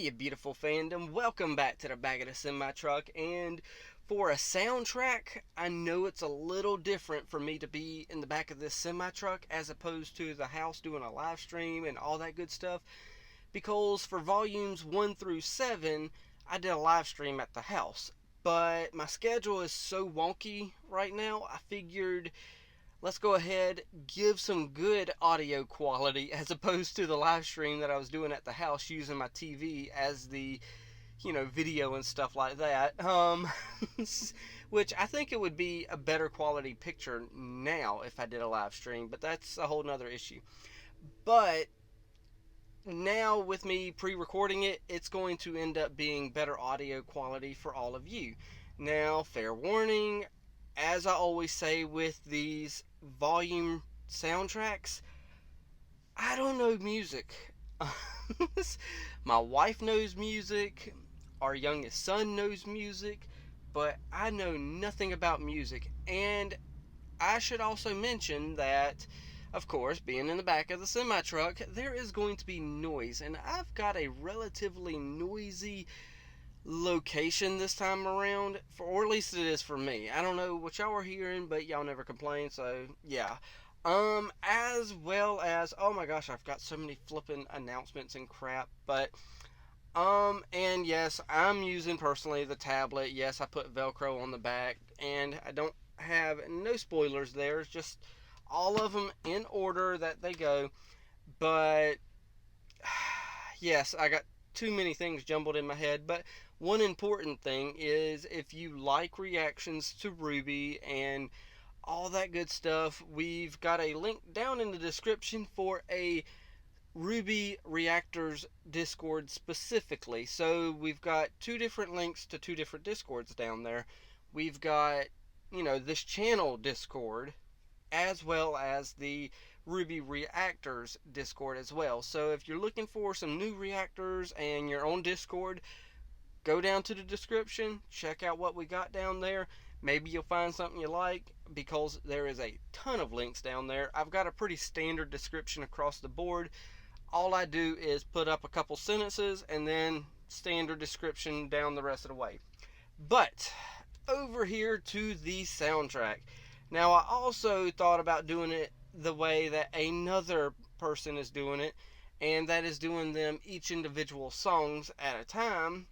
you beautiful fandom, welcome back to the back of the semi-truck, and for a soundtrack, I know it's a little different for me to be in the back of this semi-truck as opposed to the house doing a live stream and all that good stuff, because for volumes 1 through 7, I did a live stream at the house, but my schedule is so wonky right now, I figured let's go ahead, give some good audio quality as opposed to the live stream that I was doing at the house using my TV as the, video and stuff like that. Which I think it would be a better quality picture now if I did a live stream, but that's a whole nother issue. But now with me pre-recording it, it's going to end up being better audio quality for all of you. Now, fair warning, as I always say with these volume soundtracks, I don't know music. My wife knows music, our youngest son knows music, but I know nothing about music. And I should also mention that, of course, being in the back of the semi-truck, there is going to be noise, and I've got a relatively noisy location this time around, or at least it is for me. I don't know what y'all are hearing, but y'all never complain, so yeah. As well as, oh my gosh, I've got so many flipping announcements and crap, but and yes, I'm using personally the tablet. Yes, I put Velcro on the back, and I don't have no spoilers there. It's just all of them in order that they go, but yes, I got too many things jumbled in my head. But one important thing is, if you like reactions to RWBY and all that good stuff, we've got a link down in the description for a RWBY Reactors Discord specifically. So we've got two different links to two different Discords down there. We've got, this channel Discord, as well as the RWBY Reactors Discord as well. So if you're looking for some new reactors and you're on Discord, go down to the description, check out what we got down there. Maybe you'll find something you like, because there is a ton of links down there. I've got a pretty standard description across the board. All I do is put up a couple sentences and then standard description down the rest of the way. But over here to the soundtrack. Now, I also thought about doing it the way that another person is doing it, and that is doing them each individual songs at a time.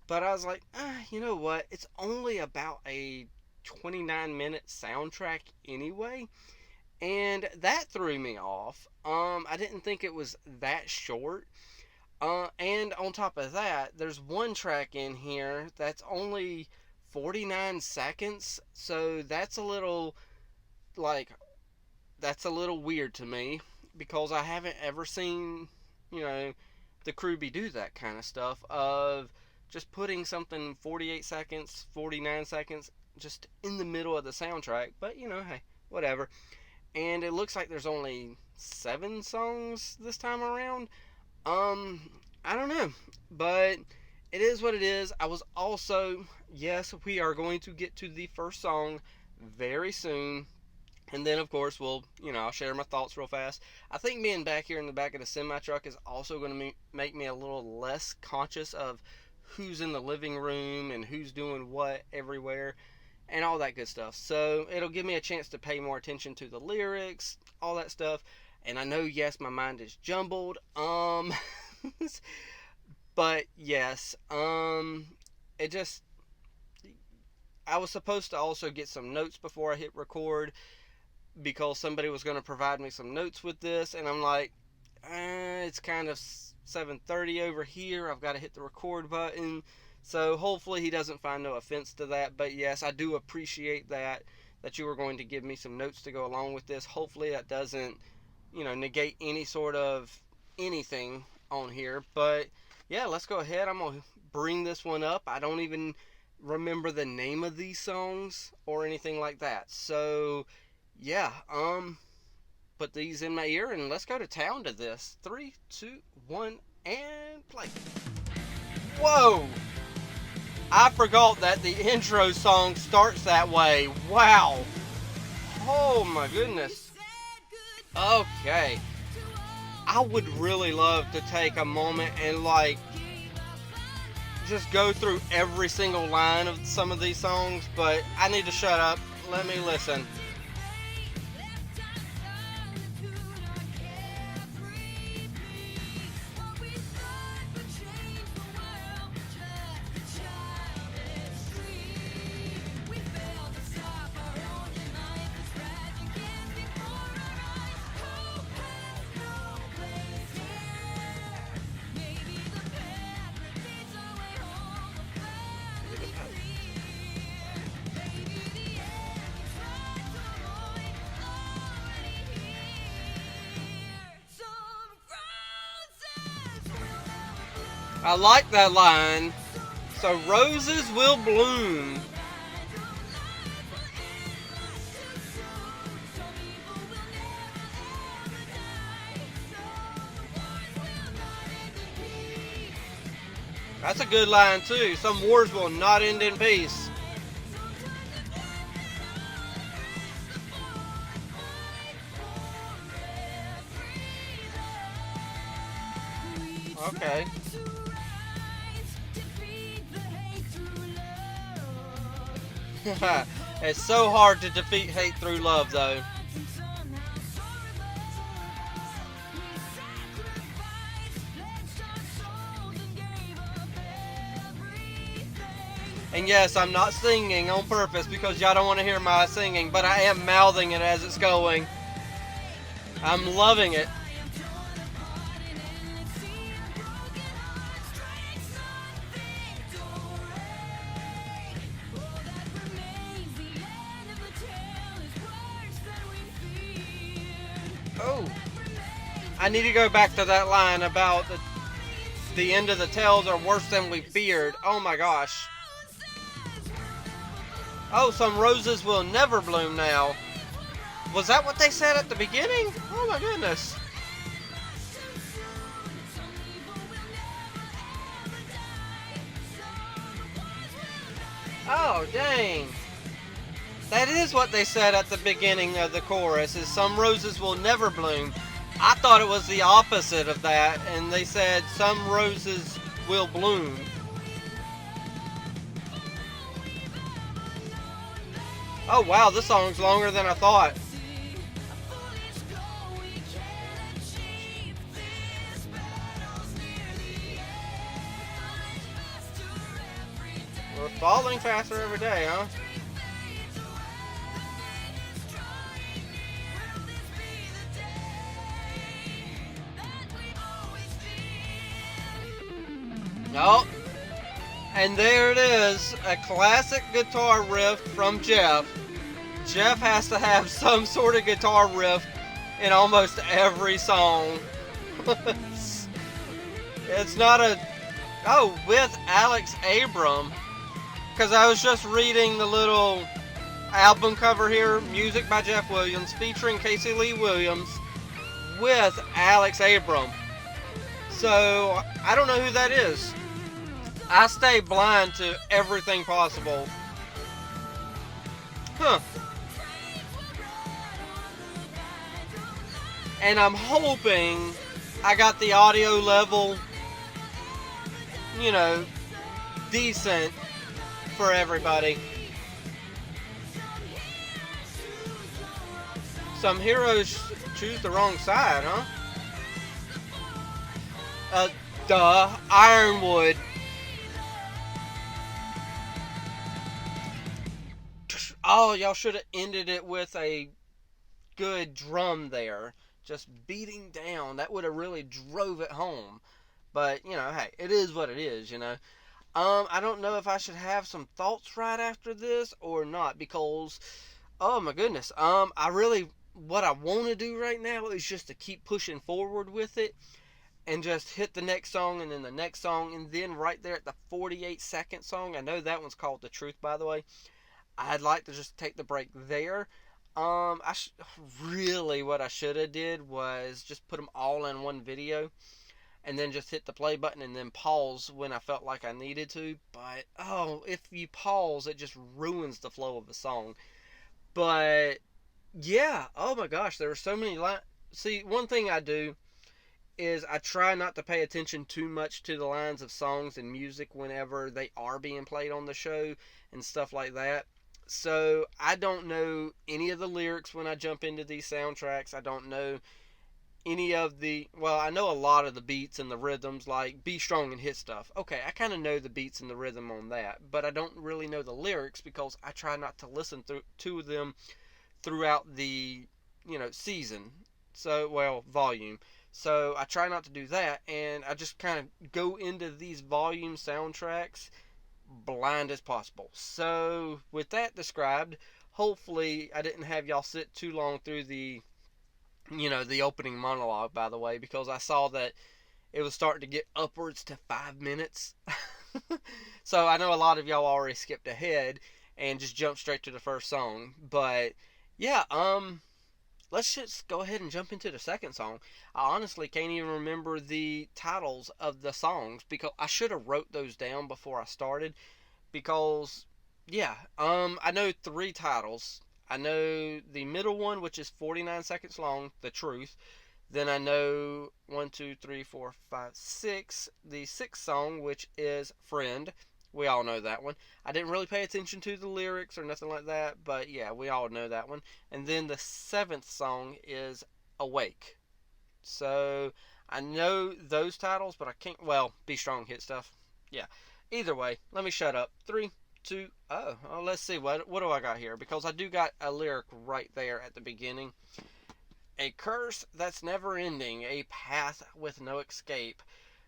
But I was like, you know what? It's only about a 29-minute soundtrack anyway, and that threw me off. I didn't think it was that short. And on top of that, there's one track in here that's only 49 seconds, so that's a little weird to me, because I haven't ever seen, the RWBY do that kind of stuff of just putting something 48 seconds, 49 seconds just in the middle of the soundtrack. But hey, whatever. And it looks like there's only 7 songs this time around. I don't know, but it is what it is. I was also, yes, we are going to get to the first song very soon. And then, of course, I'll share my thoughts real fast. I think being back here in the back of the semi-truck is also going to make me a little less conscious of who's in the living room and who's doing what everywhere and all that good stuff. So it'll give me a chance to pay more attention to the lyrics, all that stuff. And I know, yes, my mind is jumbled. But yes, it just, I was supposed to also get some notes before I hit record, because somebody was going to provide me some notes with this, and I'm like, it's kind of 7:30 over here, I've got to hit the record button, so hopefully he doesn't find no offense to that. But yes, I do appreciate that you were going to give me some notes to go along with this. Hopefully that doesn't, negate any sort of anything on here. But yeah, let's go ahead. I'm going to bring this one up. I don't even remember the name of these songs or anything like that. So yeah, put these in my ear and let's go to town to this. 3, 2, 1, and play. Whoa! I forgot that the intro song starts that way. Wow! Oh my goodness. Okay. I would really love to take a moment and like just go through every single line of some of these songs, but I need to shut up. Let me listen. I like that line. So roses will bloom. That's a good line too. Some wars will not end in peace. Okay. It's so hard to defeat hate through love, though. And yes, I'm not singing on purpose because y'all don't want to hear my singing, but I am mouthing it as it's going. I'm loving it. Oh, I need to go back to that line about the end of the tales are worse than we feared. Oh my gosh. Oh, some roses will never bloom now. Was that what they said at the beginning? Oh my goodness. Oh, dang. That is what they said at the beginning of the chorus, is some roses will never bloom. I thought it was the opposite of that, and they said some roses will bloom. Oh wow, this song's longer than I thought. We're falling faster every day, huh? Oh, and there it is, a classic guitar riff from Jeff. Jeff has to have some sort of guitar riff in almost every song. It's not a... Oh, with Alex Abram. Because I was just reading the little album cover here, music by Jeff Williams, featuring Casey Lee Williams, with Alex Abram. So, I don't know who that is. I stay blind to everything possible. Huh. And I'm hoping I got the audio level, you know, decent for everybody. Some heroes choose the wrong side, huh? Ironwood. Oh, y'all should have ended it with a good drum there. Just beating down. That would have really drove it home. But, you know, hey, it is what it is, you know. I don't know if I should have some thoughts right after this or not, because, oh my goodness, what I want to do right now is just to keep pushing forward with it, and just hit the next song, and then the next song, and then right there at the 48-second song, I know that one's called The Truth, by the way, I'd like to just take the break there. Really what I should have did was just put them all in one video, and then just hit the play button and then pause when I felt like I needed to. But, oh, if you pause, it just ruins the flow of the song. But, yeah, oh my gosh, there are so many lines. See, one thing I do is I try not to pay attention too much to the lines of songs and music whenever they are being played on the show and stuff like that. So I don't know any of the lyrics when I jump into these soundtracks. I don't know any of the, well, I know a lot of the beats and the rhythms, like Be Strong and Hit Stuff. Okay, I kind of know the beats and the rhythm on that, but I don't really know the lyrics because I try not to listen to them throughout the, season. So, well, volume. So I try not to do that, and I just kind of go into these volume soundtracks blind as possible. So, with that described, hopefully I didn't have y'all sit too long through the opening monologue, by the way, because I saw that it was starting to get upwards to 5 minutes. So I know a lot of y'all already skipped ahead and just jumped straight to the first song. But yeah, let's just go ahead and jump into the second song. I honestly can't even remember the titles of the songs because I should have wrote those down before I started. Because yeah, I know 3 titles. I know the middle one, which is 49 seconds long, The Truth. Then I know 1, 2, 3, 4, 5, 6. The 6th song, which is Friend. We all know that one. I didn't really pay attention to the lyrics or nothing like that, but yeah, we all know that one. And then the 7th song is Awake. So I know those titles, but I can't, well, Be Strong, Hit Stuff. Yeah. Either way, let me shut up. 3, 2, let's see. What do I got here? Because I do got a lyric right there at the beginning. A curse that's never ending, a path with no escape.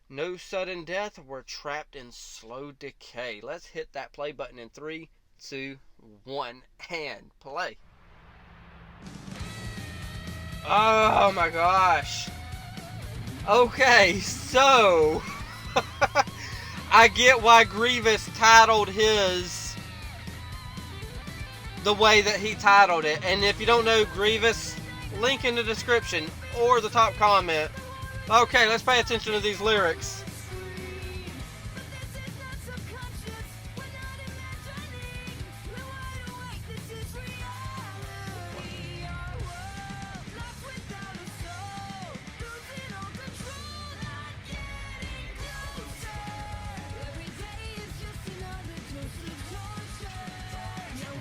No sudden death, we're trapped in slow decay. Let's hit that play button in 3, 2, 1, and play. Oh my gosh. Okay, so I get why Grievous titled his the way that he titled it. And if you don't know Grievous, link in the description or the top comment. Okay, let's pay attention to these lyrics.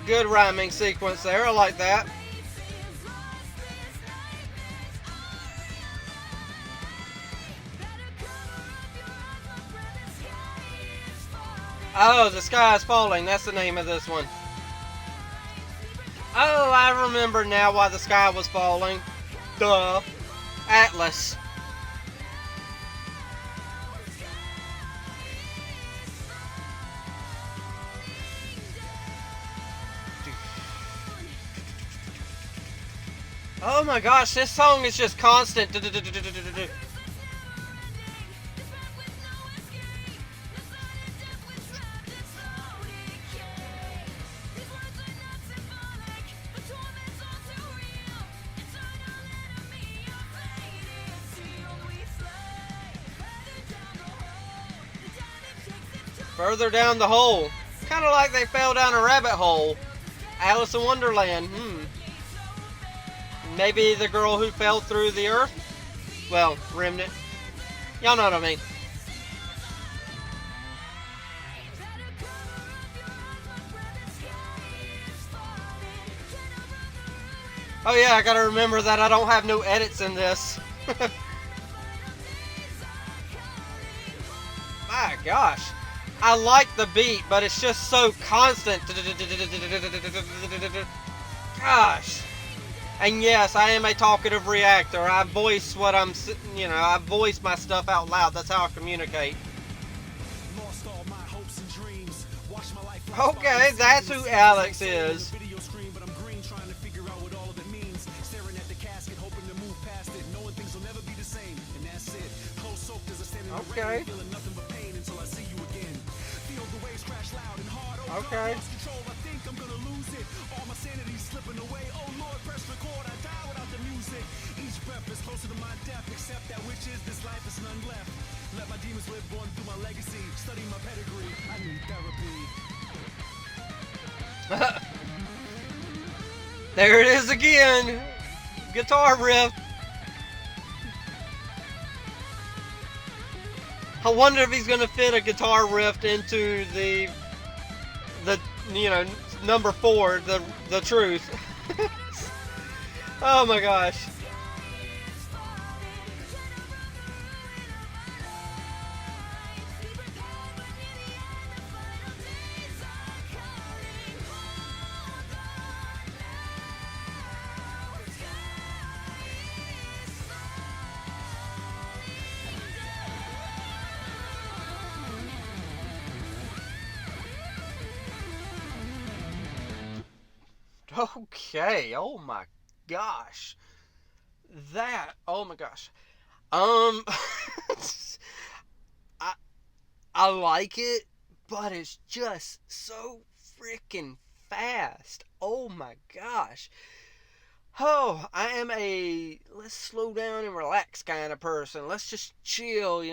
Good rhyming sequence there, I like that. Oh, The Sky is Falling, that's the name of this one. Oh, I remember now why the sky was falling. Duh. Atlas. Oh my gosh, this song is just constant. Further down the hole. Kind of like they fell down a rabbit hole. Alice in Wonderland. Maybe the girl who fell through the earth? Well, remnant. Y'all know what I mean. Oh yeah, I gotta remember that I don't have no edits in this. My gosh. I like the beat, but it's just so constant. Gosh. And yes, I am a talkative reactor. I voice what I'm, I voice my stuff out loud. That's how I communicate. Okay, that's who Alex is. Okay. Okay. Each breath is closer to my death, except that which is this life is none left. Let my demons live on through my legacy, study my pedigree. I need therapy. There it is again. Guitar riff. I wonder if he's gonna fit a guitar riff into the number 4, the truth. Oh my gosh. Okay, oh my gosh. Oh my gosh. Um, I, I like it, but it's just so freaking fast. Oh my gosh. Oh, I am a let's slow down and relax kind of person. Let's just chill,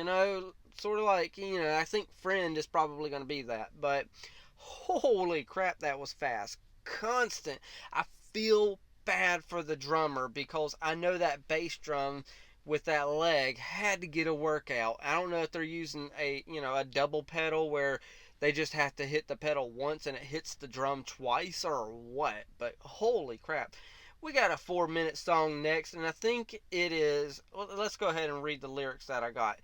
Sort of like, I think Friend is probably going to be that. But holy crap, that was fast. Constant. I feel bad for the drummer because I know that bass drum with that leg had to get a workout. I don't know if they're using a double pedal where they just have to hit the pedal once and it hits the drum twice or what. But holy crap. We got a 4-minute song next, and I think it is. Well, let's go ahead and read the lyrics that I got.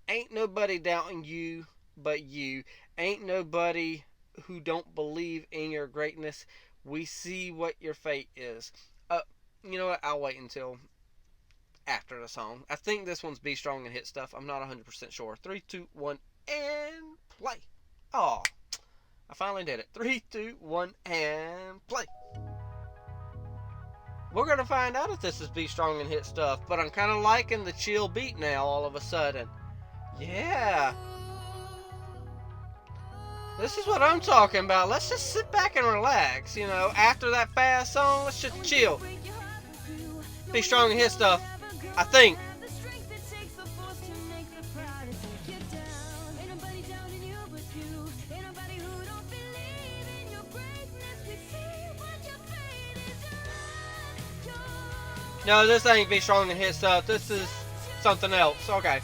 Ain't nobody doubting you but you. Ain't nobody who don't believe in your greatness. We see what your fate is. You know what? I'll wait until after the song. I think this one's Be Strong and Hit Stuff. I'm not 100% sure. 3, 2, 1, and play. Oh, I finally did it. 3, 2, 1, and play. We're going to find out if this is Be Strong and Hit Stuff, but I'm kind of liking the chill beat now all of a sudden. Yeah. This is what I'm talking about. Let's just sit back and relax, After that fast song, let's just chill. Be Strong and Hit Stuff, I think. No, this ain't Be Strong and Hit Stuff. This is something else. Okay.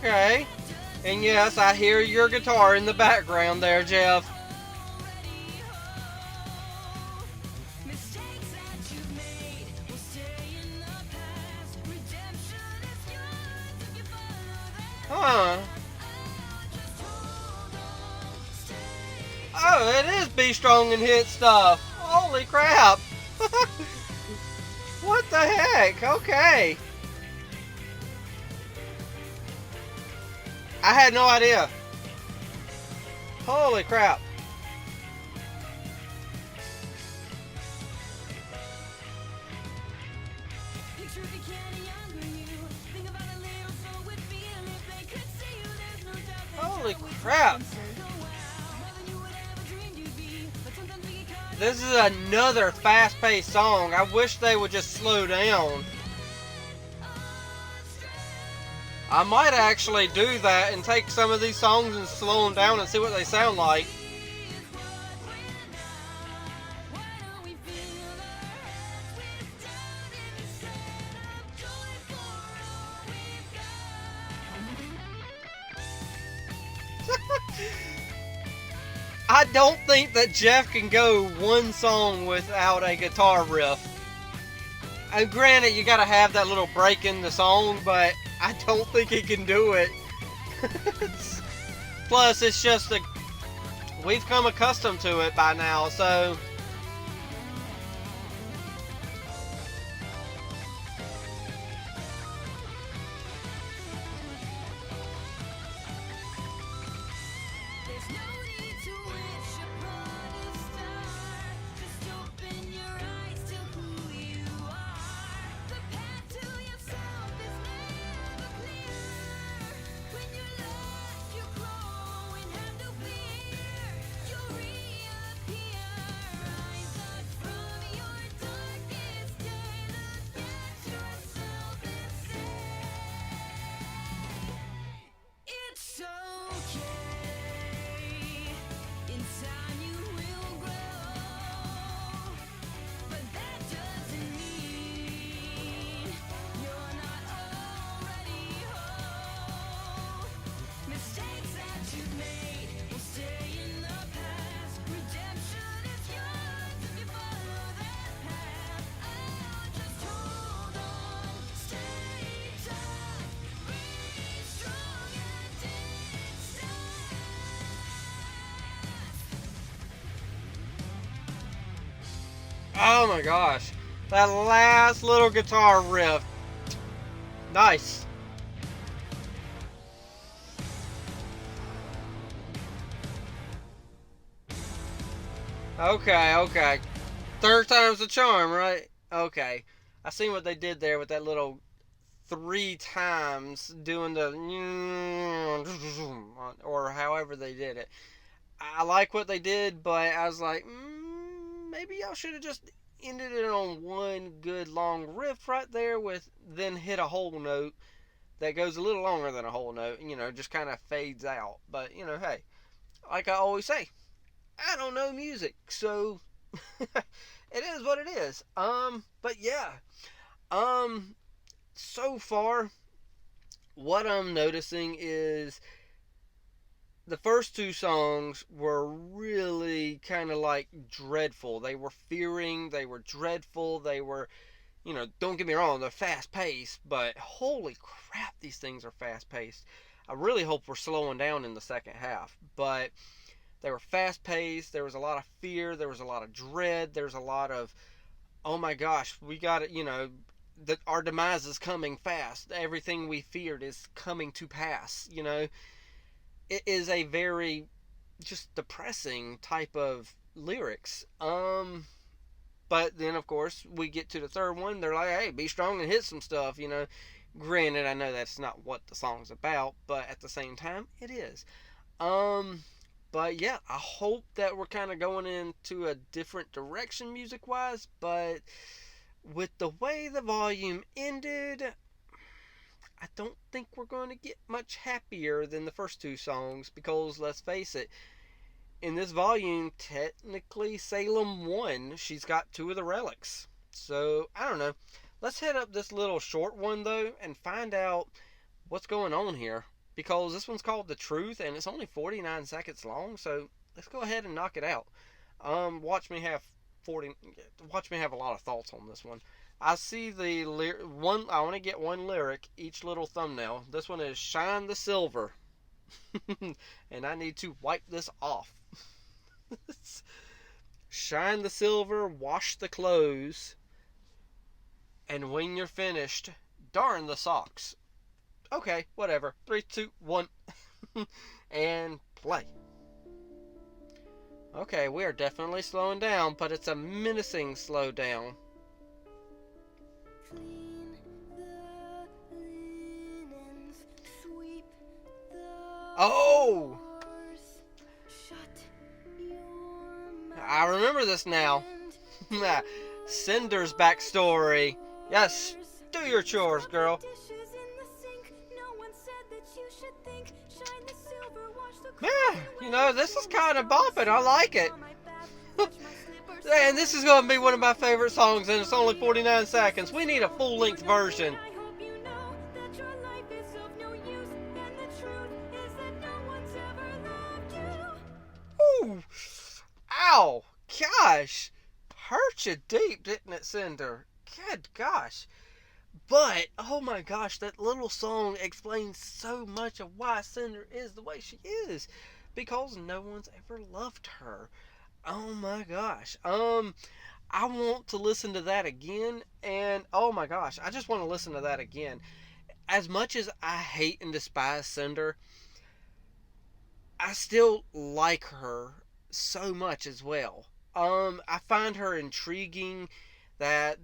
Okay. And yes, I hear your guitar in the background there, Jeff. Huh. Oh, it is Be Strong and Hit Stuff. Holy crap. What the heck? Okay. I had no idea. Holy crap. Holy crap. This is another fast-paced song. I wish they would just slow down. I might actually do that and take some of these songs and slow them down and see what they sound like. I don't think that Jeff can go one song without a guitar riff. And granted, you gotta have that little break in the song, but I don't think he can do it. Plus, it's just we've come accustomed to it by now, so. Oh my gosh. That last little guitar riff. Nice. Okay, okay. Third time's the charm, right? Okay. I seen what they did there with that little 3 times doing the or however they did it. I like what they did, but I was like, maybe y'all should have just ended it on one good long riff right there with then hit a whole note that goes a little longer than a whole note, just kind of fades out. But, hey, like I always say, I don't know music, so it is what it is. But yeah, um, so far, what I'm noticing is the first two songs were really kind of like dreadful. They were fearing, they were dreadful, they were, don't get me wrong, they're fast paced, but holy crap, these things are fast paced. I really hope we're slowing down in the second half, but they were fast paced. There was a lot of fear, there was a lot of dread, there's a lot of, oh my gosh, we got it, that our demise is coming fast. Everything we feared is coming to pass, It is a very just depressing type of lyrics. But then of course we get to the third one. They're like, "Hey, be strong and hit some stuff." Granted, I know that's not what the song's about, but at the same time, it is. Um, but yeah, I hope that we're kind of going into a different direction music wise. But with the way the volume ended, I don't think we're going to get much happier than the first two songs because let's face it, in this volume, technically Salem won. She's got two of the relics. So, I don't know. Let's hit up this little short one though and find out what's going on here. Because this one's called The Truth and it's only 49 seconds long, so let's go ahead and knock it out. Watch me have 40 watch me have a lot of thoughts on this one. I see the one I want to get one lyric each little thumbnail. This one is Shine the Silver. And I need to wipe this off. Shine the silver, wash the clothes, and when you're finished, darn the socks. Okay, whatever. 3, 2, 1, and play. Okay, we are definitely slowing down, but it's a menacing slow down. Oh! I remember this now. Cinder's backstory. Yes, do your chores, girl. Yeah, this is kind of bopping. I like it. And this is going to be one of my favorite songs, and it's only 49 seconds. We need a full-length version. Ooh. Ow. Gosh. Hurt you deep, didn't it, Cinder? Good gosh. But, oh my gosh, that little song explains so much of why Cinder is the way she is. Because no one's ever loved her. Oh my gosh. I want to listen to that again. And, oh my gosh, I just want to listen to that again. As much as I hate and despise Cinder, I still like her so much as well. I find her intriguing that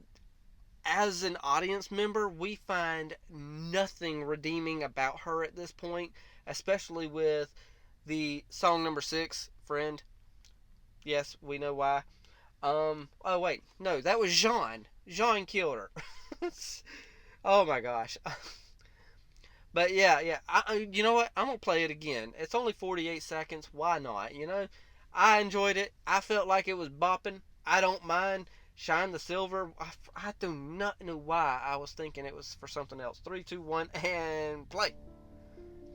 as an audience member, we find nothing redeeming about her at this point, especially with the song number 6, Friend. Yes, we know why. Oh wait, no, that was Jean. Jean killed her. Oh my gosh. But yeah, you know what? I'm gonna play it again. It's only 48 seconds. Why not? I enjoyed it. I felt like it was bopping. I don't mind. Shine the Silver. I do not know why I was thinking it was for something else. 3, 2, 1, and play.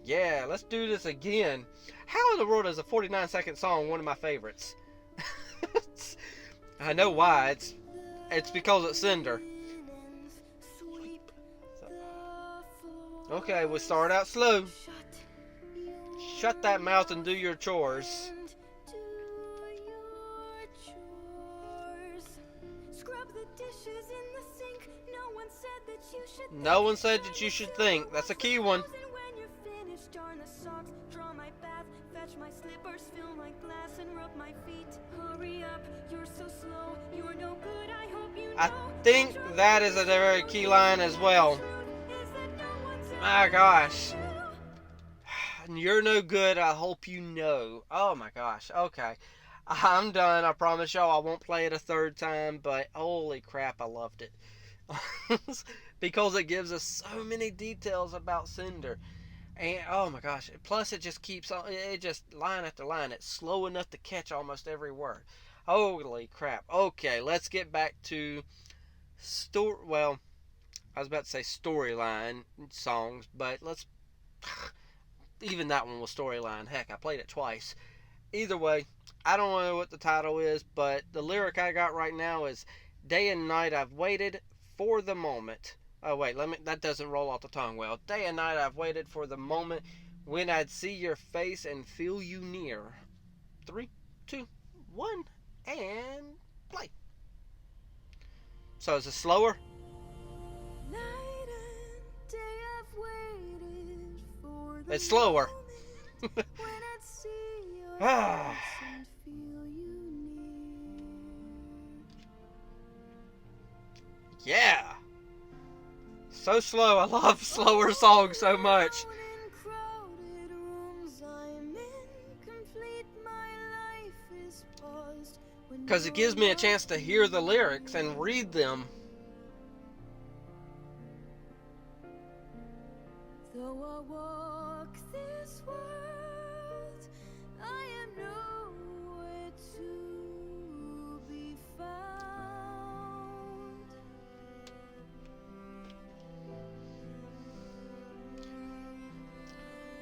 Yeah, let's do this again. How in the world is a 49-second song one of my favorites? I know why. It's because it's Cinder. Okay, we'll start out slow. Shut that mouth and do your chores. No one said that you should think. That's a key one. I think that is a very key line as well. My gosh. You're no good, I hope you know. Oh my gosh. Okay. I'm done. I promise y'all I won't play it a third time, but holy crap, I loved it. Because it gives us so many details about Cinder. And oh my gosh, plus it just keeps on, it just line after line. It's slow enough to catch almost every word. Holy crap. Okay, let's get back to well, I was about to say storyline songs, but let's even that one was storyline. Heck, I played it twice. Either way, I don't know what the title is, but the lyric I got right now is day and night I've waited for the moment. Oh wait, that doesn't roll off the tongue well. Day and night I've waited for the moment when I'd see your face and feel you near. 3, 2, 1, and play. So is it slower? Night and day I've waited for the It's slower. when I'd see your face and feel you near. Yeah. So slow. I love slower songs so much. Because it gives me a chance to hear the lyrics and read them. Though I walk this world, I am nowhere to be found.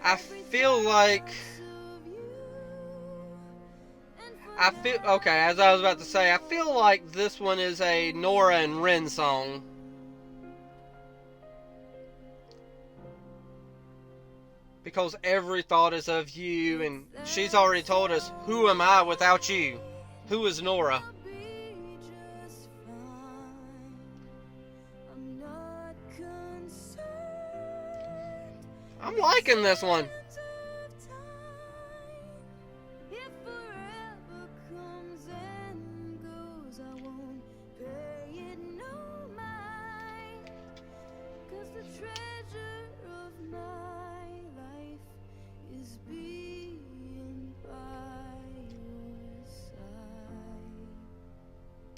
I feel like... okay, as I was about to say, I feel like this one is a Nora and Ren song. Because every thought is of you, and she's already told us, who am I without you? Who is Nora? I'm liking this one.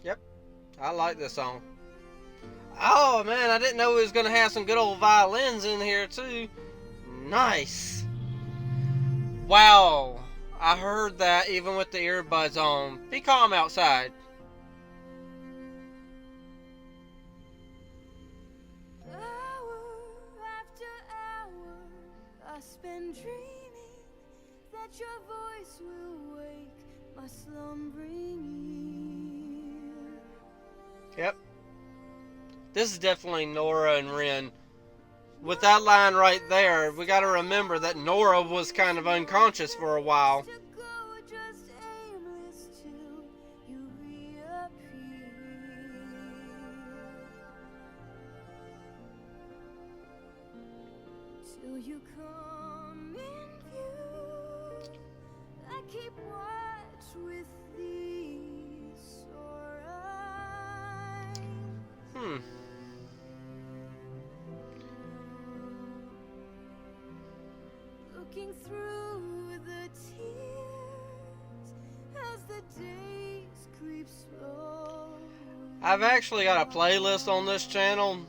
Yep, I like this song. Oh man, I didn't know it was going to have some good old violins in here too. Nice. Wow, I heard that even with the earbuds on. Be calm outside. Hour after hour, I spend dreaming that your voice will wake my slumbering ear. Yep. This is definitely Nora and Ren. With that line right there, we gotta remember that Nora was kind of unconscious for a while. Till you come in view, I keep watch with these sore eyes. Looking through the tears as the days creep slow. I've actually got a playlist on this channel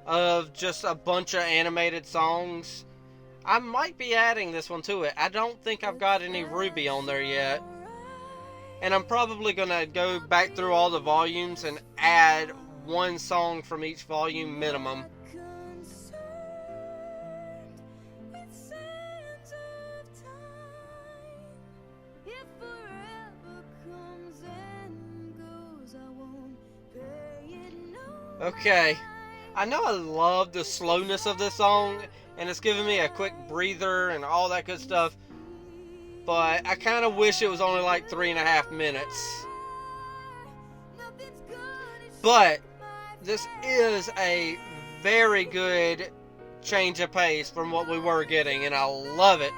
of just a bunch of animated songs. I might be adding this one to it. I don't think I've got any RWBY on there yet. And I'm probably going to go back through all the volumes and add one song from each volume minimum. Okay, I know I love the slowness of this song, and it's giving me a quick breather and all that good stuff, but I kind of wish it was only like 3.5 minutes. But this is a very good change of pace from what we were getting, and I love it.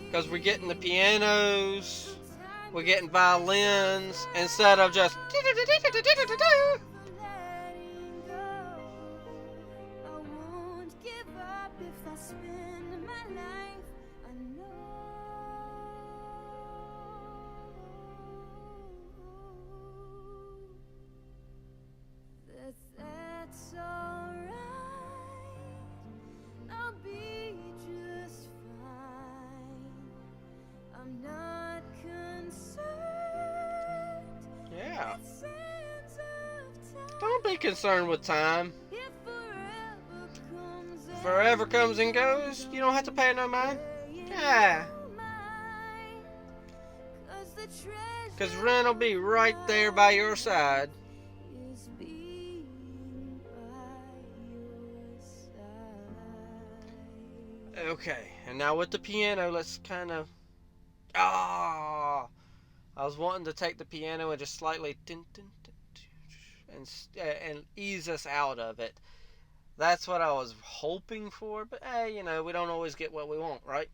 Because we're getting the pianos, we're getting violins, instead of just... That's alright. I'll be just fine. I'm not concerned. Yeah. With sands of time. Don't be concerned with time. If Forever comes and goes. You don't have to pay no mind. Yeah. Because Ren will be right there by your side. is being by your side. Okay, and now with the piano, let's kind of... I was wanting to take the piano and just slightly... and ease us out of it. That's what I was hoping for, but hey, you know, we don't always get what we want, right?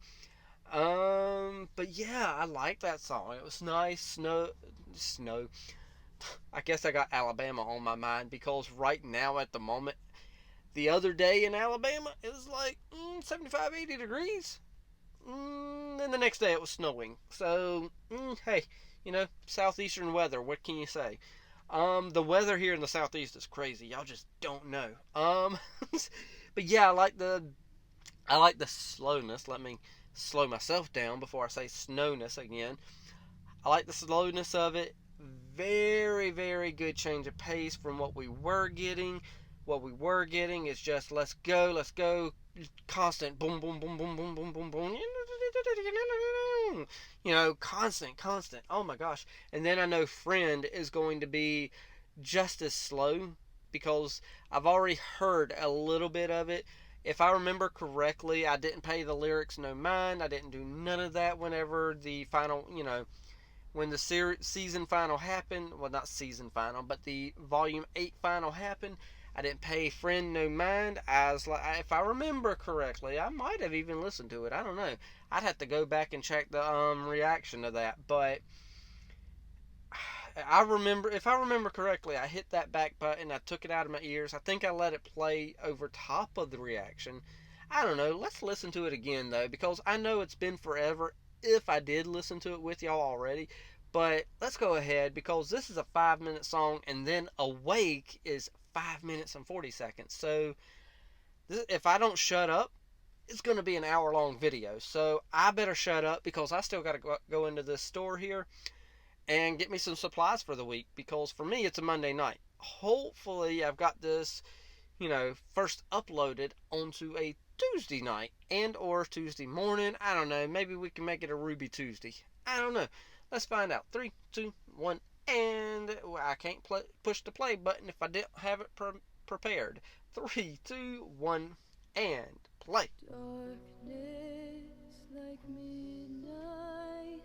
But yeah, I like that song. It was nice. Snow. I guess I got Alabama on my mind because right now at the moment, the other day in Alabama, it was like 75, 80 degrees. Then the next day it was snowing. So, hey, you know, southeastern weather, what can you say? The weather here in the southeast is crazy. Y'all just don't know. But yeah, I like the slowness. Let me slow myself down before I say snowness again. I like the slowness of it. Very, very good change of pace from what we were getting. What we were getting is just let's go, constant boom, boom, boom, boom, boom, boom, boom, boom. You know, constant. Oh my gosh. And then I know Friend is going to be just as slow because I've already heard a little bit of it. If I remember correctly, I didn't pay the lyrics no mind. I didn't do none of that whenever the final, you know, when the season final happened. Well, not season final, but the volume 8 final happened. I didn't pay Friend no mind. As like, if I remember correctly, I might have even listened to it. I don't know. I'd have to go back and check the reaction to that. But if I remember correctly, I hit that back button. I took it out of my ears. I think I let it play over top of the reaction. I don't know. Let's listen to it again though, because I know it's been forever. If I did listen to it with y'all already. But let's go ahead because this is a 5-minute song, and then Awake is 5 minutes and 40 seconds. So if I don't shut up, it's going to be an hour-long video. So I better shut up because I still got to go into this store here and get me some supplies for the week, because for me it's a Monday night. Hopefully I've got this, you know, first uploaded onto a Tuesday night and or Tuesday morning. I don't know. Maybe we can make it a RWBY Tuesday. I don't know. Let's find out. 3, 2, 1, and I can't push the play button if I didn't have it prepared. 3, 2, 1, and play. Darkness like midnight.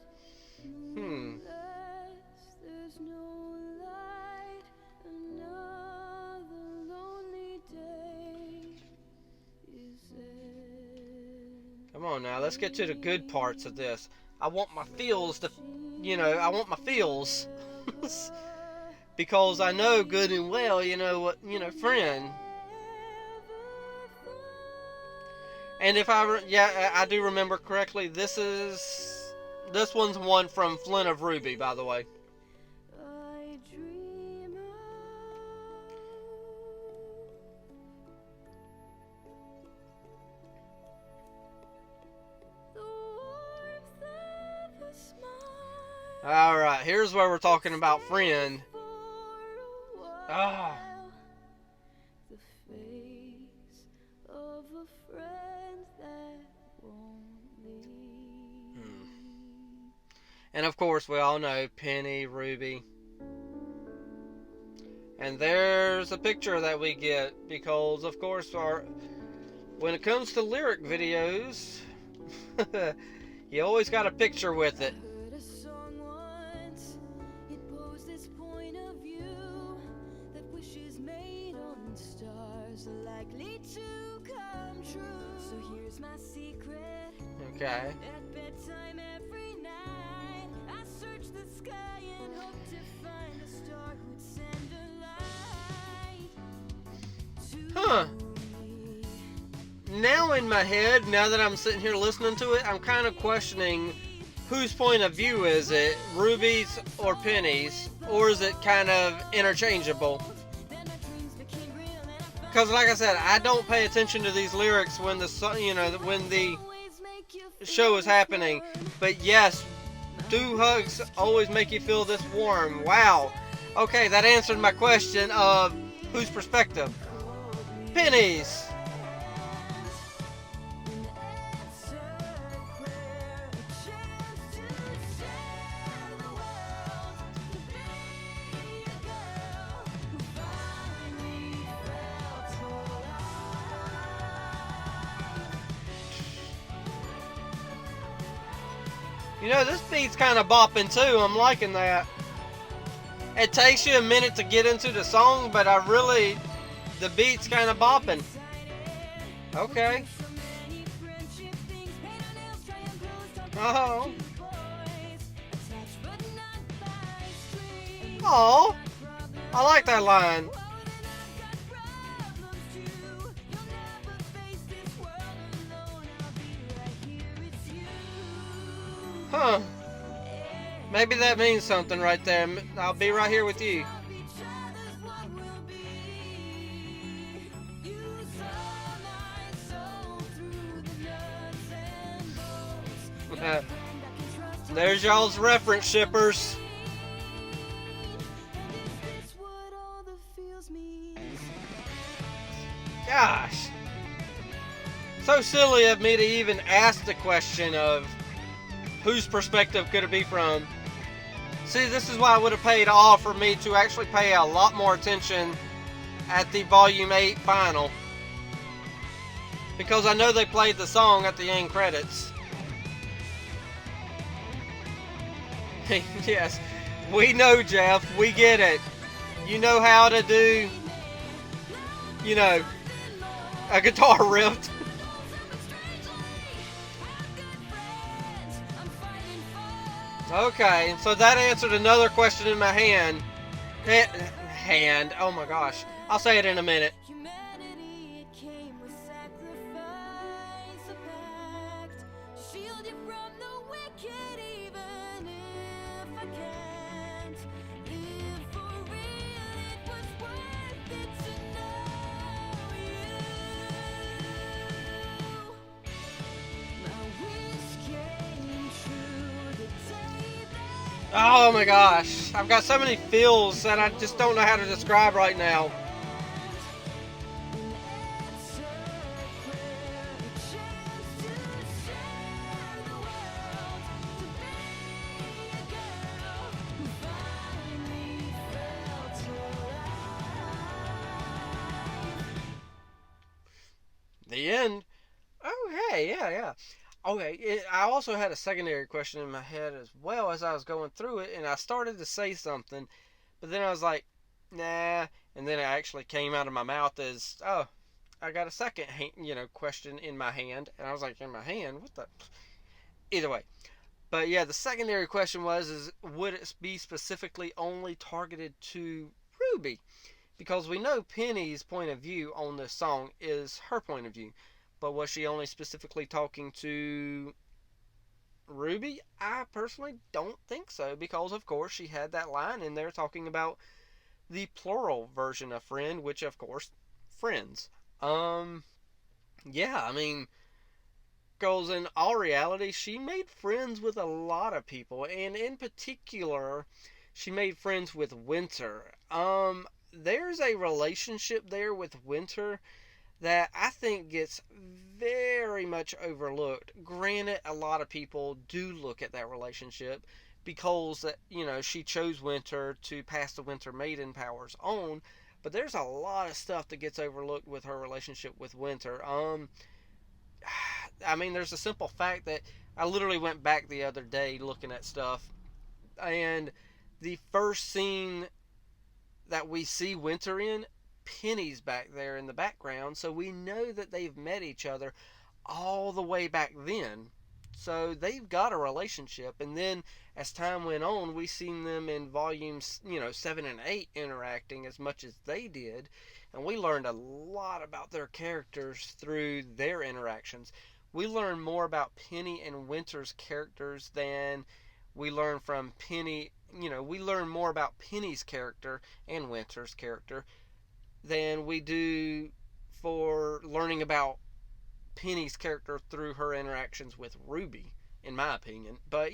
There's no light. Another lonely day is ending. Come on now, let's get to the good parts of this. I want my feels to, you know, I want my feels. Because I know good and well, you know what, you know, Friend. And if I do remember correctly, this one's one from Flynn of RWBY, by the way. I dream the warmth of a smile. Alright, here's where we're talking about Friend. Ah. The face of a friend that won't leave. And of course, we all know Penny, RWBY. And there's a picture that we get because, of course, when it comes to lyric videos, you always got a picture with it. Heard a song once, it posed this point of view. me to come true. So here's my secret. Okay. At bedtime every night, I search the sky and hope to find a star who'd send a light to Huh. me. Now in my head, now that I'm sitting here listening to it, I'm kind of questioning whose point of view is it, Ruby's or Penny's, or is it kind of interchangeable? Because like I said, I don't pay attention to these lyrics when the when the show is happening. But yes, do hugs always make you feel this warm? Wow. Okay, that answered my question of whose perspective. Penny's. You know, this beat's kind of bopping too. I'm liking that. It takes you a minute to get into the song, but the beat's kind of bopping. Okay. Oh. Oh. I like that line. Huh. Maybe that means something right there. I'll be right here with you. There's y'all's reference, shippers. Gosh. So silly of me to even ask the question of whose perspective could it be from. See, this is why it would have paid off for me to actually pay a lot more attention at the Volume 8 final. Because I know they played the song at the end credits. Yes, we know, Jeff. We get it. You know how to do, a guitar riff. Okay, so that answered another question in my hand. Oh my gosh. I'll say it in a minute. Humanity, it came with sacrifice, a pact. Shield you from the wicked, even if I can't. If for real it was worth it to know you. My wish came true the day that Oh my gosh. I've got so many feels that I just don't know how to describe right now. The end. Okay, yeah. Okay, I also had a secondary question in my head as well as I was going through it, and I started to say something, but then I was like, nah, and then it actually came out of my mouth as, oh, I got a second, question in my hand, and I was like, in my hand? What the? Either way. But yeah, the secondary question is would it be specifically only targeted to Ruby? Because we know Penny's point of view on this song is her point of view. But was she only specifically talking to Ruby? I personally don't think so, because of course she had that line in there talking about the plural version of friend, which of course, friends. Yeah, I mean, because in all reality, she made friends with a lot of people, and in particular, she made friends with Winter. There's a relationship there with Winter that I think gets very much overlooked. Granted, a lot of people do look at that relationship because she chose Winter to pass the Winter Maiden powers on, but there's a lot of stuff that gets overlooked with her relationship with Winter. I mean, there's a simple fact that I literally went back the other day looking at stuff, and the first scene that we see Winter in, Penny's back there in the background, so we know that they've met each other all the way back then. So they've got a relationship. And then as time went on, we seen them in volumes, 7 and 8 interacting as much as they did. And we learned a lot about their characters through their interactions. We learned more about Penny and Winter's characters than we learned from Penny. We learn more about Penny's character and Winter's character than we do for learning about Penny's character through her interactions with Ruby, in my opinion. But,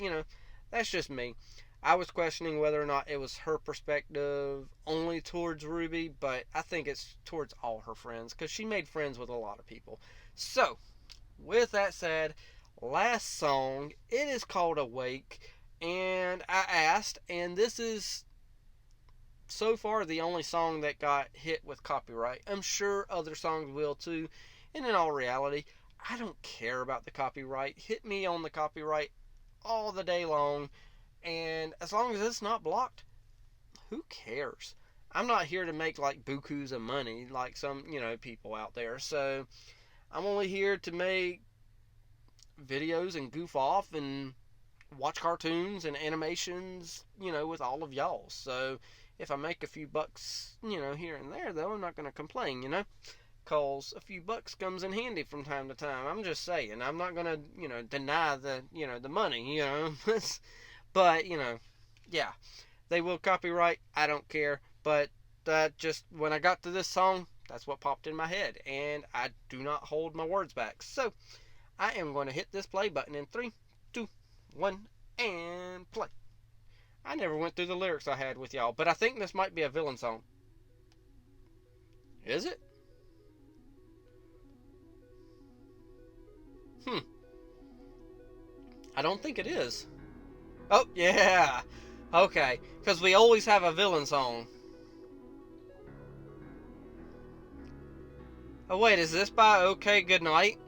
that's just me. I was questioning whether or not it was her perspective only towards Ruby, but I think it's towards all her friends, because she made friends with a lot of people. So, with that said, last song, it is called Awake, and I asked, and this is so far the only song that got hit with copyright. I'm sure other songs will too, and in all reality, I don't care about the copyright. Hit me on the copyright all the day long, and as long as it's not blocked, who cares? I'm not here to make like bukus of money like some, people out there. So I'm only here to make videos and goof off and watch cartoons and animations, with all of y'all. So if I make a few bucks, here and there, though, I'm not going to complain, Cause a few bucks comes in handy from time to time. I'm just saying. I'm not going to, deny the, the money, But, yeah. They will copyright. I don't care. But just, when I got to this song, that's what popped in my head. And I do not hold my words back. So, I am going to hit this play button in 3, 2, 1, and play. I never went through the lyrics I had with y'all, but I think this might be a villain song. Is it? I don't think it is. Oh, yeah. Okay, because we always have a villain song. Oh, wait, is this by OK Goodnight?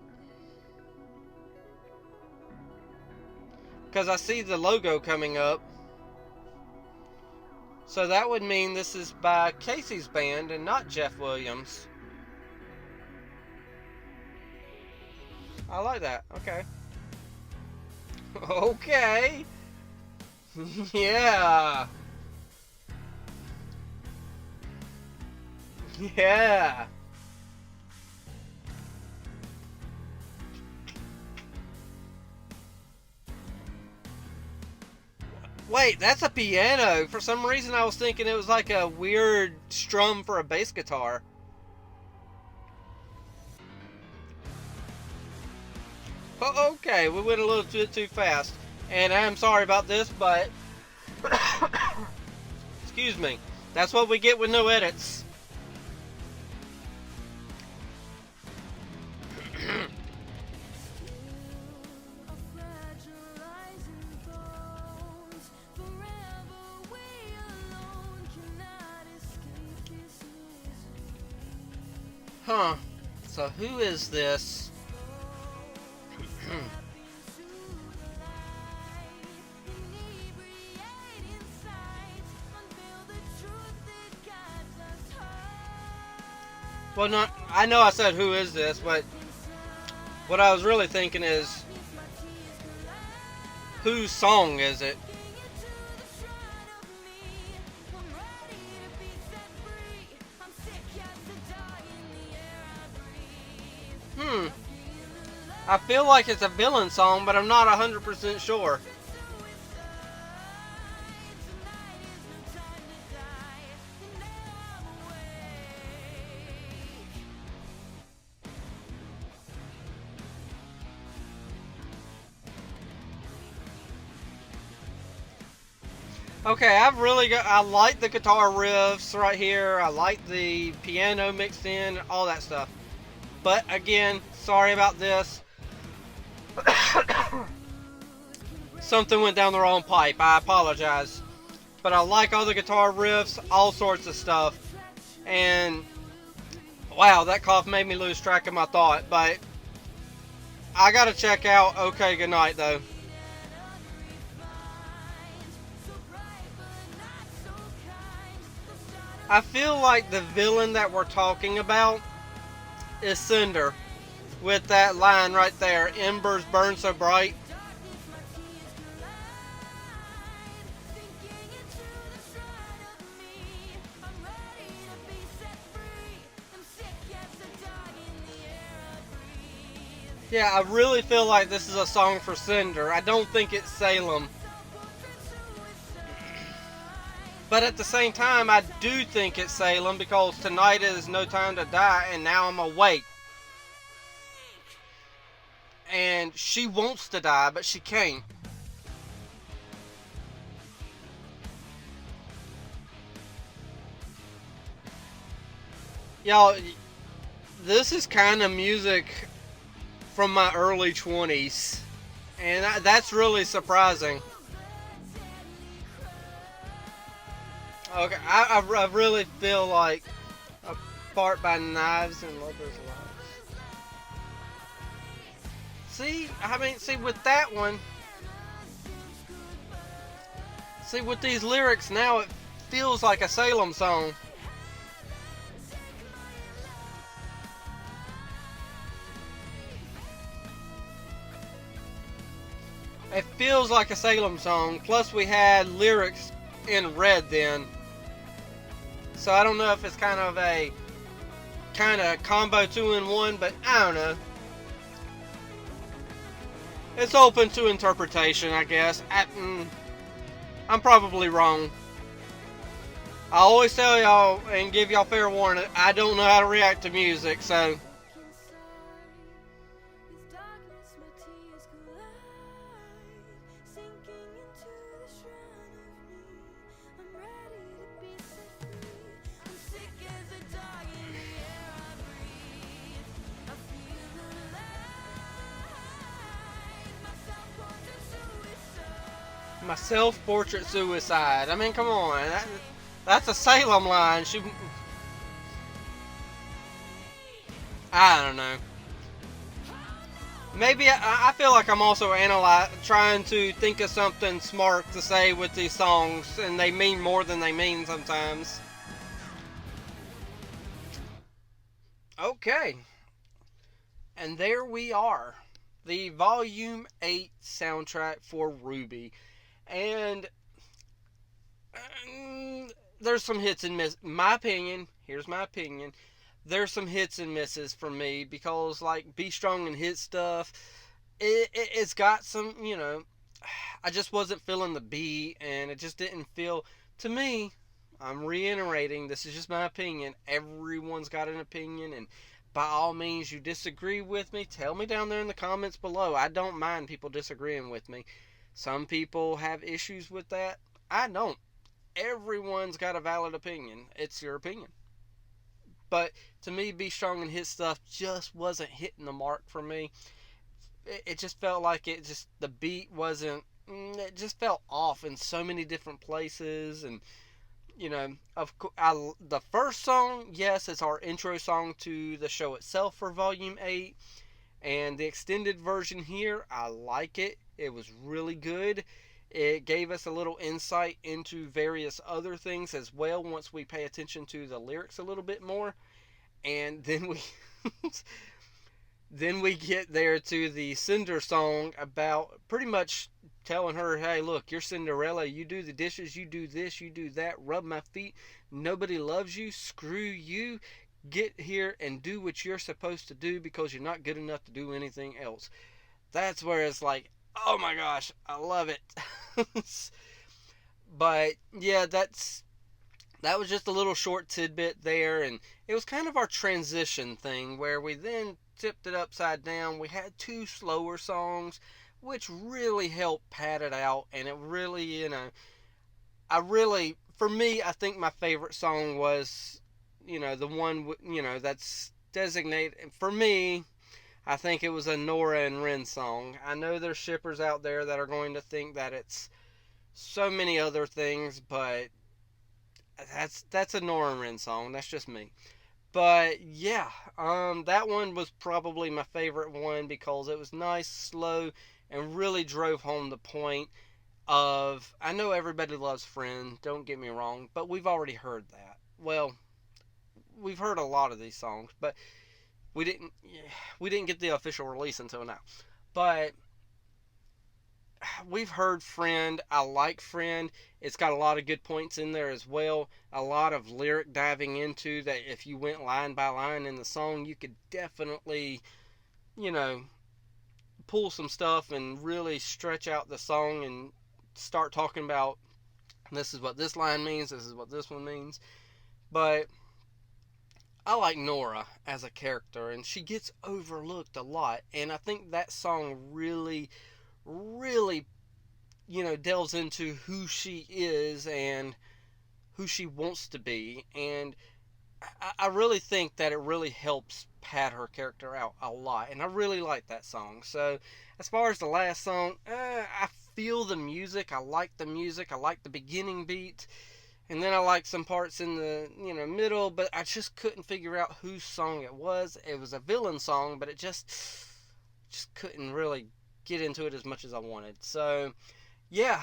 Because I see the logo coming up. So that would mean this is by Casey's band and not Jeff Williams. I like that. Okay. Okay. Yeah. Yeah. Wait, that's a piano. For some reason I was thinking it was like a weird strum for a bass guitar. Oh, okay, we went a little bit too fast. And I'm sorry about this, but... excuse me. That's what we get with no edits. Huh. So who is this? Well, not. I know I said who is this, but what I was really thinking is, whose song is it? I feel like it's a villain song, but I'm not 100% sure. Okay, I like the guitar riffs right here. I like the piano mixed in, all that stuff. But again, sorry about this. Something went down the wrong pipe. I apologize. But I like all the guitar riffs, all sorts of stuff. And wow, that cough made me lose track of my thought. But I gotta check out OK Goodnight though. I feel like the villain that we're talking about is Cinder, with that line right there, embers burn so bright. Yeah, I really feel like this is a song for Cinder. I don't think it's Salem. But at the same time, I do think it's Salem because tonight is no time to die and now I'm awake. And she wants to die, but she can't. Y'all, this is kind of music from my early 20s. And that's really surprising. Okay, I really feel like Apart by Knives and Lovers' Lives. See, with that one, with these lyrics now, it feels like a Salem song. It feels like a Salem song. Plus, we had lyrics in red then. So I don't know if it's kind of a combo 2-in-1, but I don't know. It's open to interpretation, I guess. I'm probably wrong. I always tell y'all and give y'all fair warning, I don't know how to react to music, so my self-portrait suicide. I mean, come on. That's a Salem line. I don't know. Maybe I feel like I'm also trying to think of something smart to say with these songs, and they mean more than they mean sometimes. Okay. And there we are. The Volume 8 soundtrack for RWBY. And there's some hits and misses. My opinion, here's my opinion. There's some hits and misses for me because, like, Be Strong and Hit stuff, it's got some, I just wasn't feeling the beat, and it just didn't feel, to me, I'm reiterating, this is just my opinion. Everyone's got an opinion, and by all means, you disagree with me, tell me down there in the comments below. I don't mind people disagreeing with me. Some people have issues with that. I don't. Everyone's got a valid opinion. It's your opinion. But to me, Be Strong and Hit stuff just wasn't hitting the mark for me. It just felt like the beat wasn't, it just felt off in so many different places. And, the first song, yes, it's our intro song to the show itself for Volume 8. And the extended version here, I like it. It was really good. It gave us a little insight into various other things as well once we pay attention to the lyrics a little bit more. And then we then we get there to the Cinder song about pretty much telling her, hey, look, you're Cinderella. You do the dishes, you do this, you do that. Rub my feet. Nobody loves you. Screw you. Get here and do what you're supposed to do because you're not good enough to do anything else. That's where it's like, oh my gosh, I love it. But yeah, that was just a little short tidbit there, and it was kind of our transition thing where we then tipped it upside down. We had two slower songs, which really helped pad it out, and it really, for me, I think my favorite song was, the one, that's designated, for me, I think it was a Nora and Ren song. I know there's shippers out there that are going to think that it's so many other things, but that's a Nora and Ren song. That's just me. But yeah, that one was probably my favorite one because it was nice, slow, and really drove home the point of, I know everybody loves Friend, don't get me wrong, but we've already heard that. well, we've heard a lot of these songs, but we didn't we didn't get the official release until now. But we've heard Friend. I like Friend. It's got a lot of good points in there as well. A lot of lyric diving into that. If you went line by line in the song, you could definitely, you know, pull some stuff and really stretch out the song and start talking about this is what this line means, this is what this one means. But I like Nora as a character, and she gets overlooked a lot. And I think that song really, really, delves into who she is and who she wants to be. And I really think that it really helps pad her character out a lot. And I really like that song. So, as far as the last song, I feel the music. I like the music. I like the beginning beat. And then I like some parts in the, middle, but I just couldn't figure out whose song it was. It was a villain song, but it just couldn't really get into it as much as I wanted. So, yeah,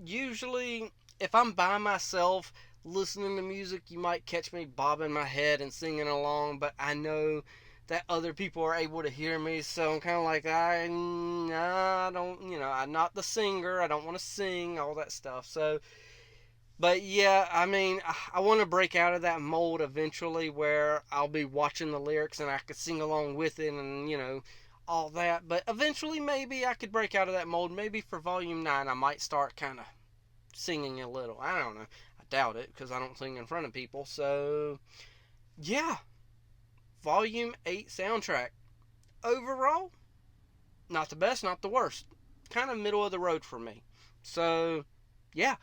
usually if I'm by myself listening to music, you might catch me bobbing my head and singing along, but I know that other people are able to hear me, so I'm kind of like, I don't, I'm not the singer, I don't want to sing, all that stuff. So, but yeah, I mean, I want to break out of that mold eventually where I'll be watching the lyrics and I could sing along with it and, all that. But eventually, maybe I could break out of that mold. Maybe for Volume 9, I might start kind of singing a little. I don't know. I doubt it because I don't sing in front of people. So, yeah. Volume 8 soundtrack. Overall, not the best, not the worst. Kind of middle of the road for me. So, yeah.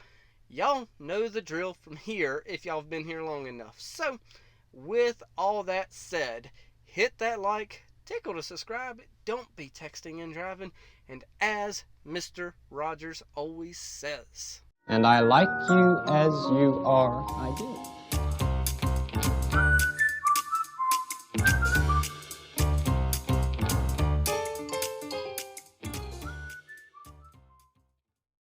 Y'all know the drill from here if y'all have been here long enough. So, with all that said, hit that like, tickle to subscribe, don't be texting and driving, and as Mr. Rogers always says, And I like you as you are, I do.